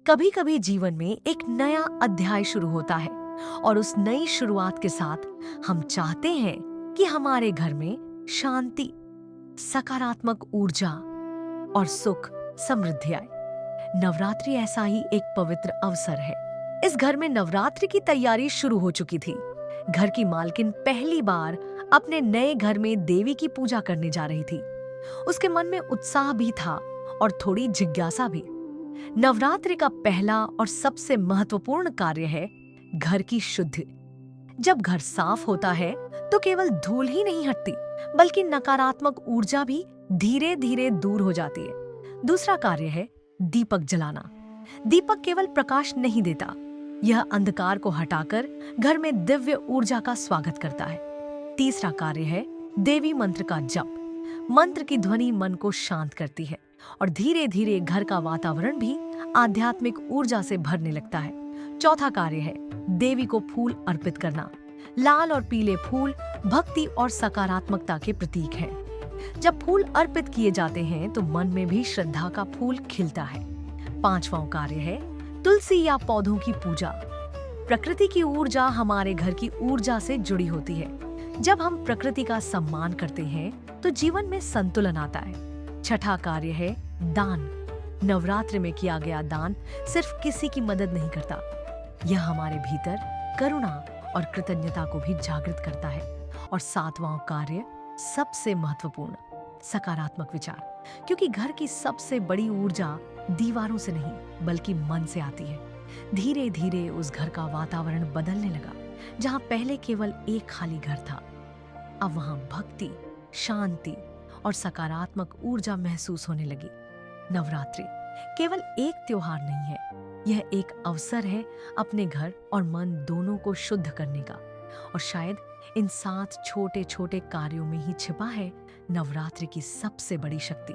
कभी कभी जीवन में एक नया अध्याय शुरू होता है और उस नई शुरुआत के साथ हम चाहते हैं कि हमारे घर में शांति, सकारात्मक ऊर्जा और सुख समृद्धि आए। नवरात्रि ऐसा ही एक पवित्र अवसर है। इस घर में नवरात्रि की तैयारी शुरू हो चुकी थी। घर की मालकिन पहली बार अपने नए घर में देवी की पूजा करने जा रही थी। उसके मन में उत्साह भी था और थोड़ी जिज्ञासा भी। नवरात्रि का पहला और सबसे महत्वपूर्ण कार्य है घर की शुद्धि। जब घर साफ होता है तो केवल धूल ही नहीं हटती, बल्कि नकारात्मक ऊर्जा भी धीरे धीरे दूर हो जाती है। दूसरा कार्य है दीपक जलाना। दीपक केवल प्रकाश नहीं देता, यह अंधकार को हटाकर घर में दिव्य ऊर्जा का स्वागत करता है। तीसरा कार्य है देवी मंत्र का जप। मंत्र की ध्वनि मन को शांत करती है और धीरे धीरे घर का वातावरण भी आध्यात्मिक ऊर्जा से भरने लगता है। चौथा कार्य है देवी को फूल अर्पित करना। लाल और पीले फूल भक्ति और सकारात्मकता के प्रतीक हैं। जब फूल अर्पित किए जाते हैं तो मन में भी श्रद्धा का फूल खिलता है। पांचवां कार्य है तुलसी या पौधों की पूजा। प्रकृति की ऊर्जा हमारे घर की ऊर्जा से जुड़ी होती है। जब हम प्रकृति का सम्मान करते हैं तो जीवन में संतुलन आता है। छठा कार्य है दान। नवरात्रि में किया गया दान सिर्फ किसी की मदद नहीं करता, यह हमारे भीतर करुणा और कृतज्ञता को भी जागृत करता है। और सातवां कार्य सबसे महत्वपूर्ण, सकारात्मक विचार, क्योंकि घर की सबसे बड़ी ऊर्जा दीवारों से नहीं बल्कि मन से आती है। धीरे धीरे उस घर का वातावरण बदलने लगा। जहां पहले केवल एक खाली घर था, अब वहां भक्ति, शांति और सकारात्मक ऊर्जा महसूस होने लगी। नवरात्रि केवल एक त्योहार नहीं है, यह एक अवसर है अपने घर और मन दोनों को शुद्ध करने का। और शायद इन 7 छोटे छोटे कार्यों में ही छिपा है नवरात्रि की सबसे बड़ी शक्ति।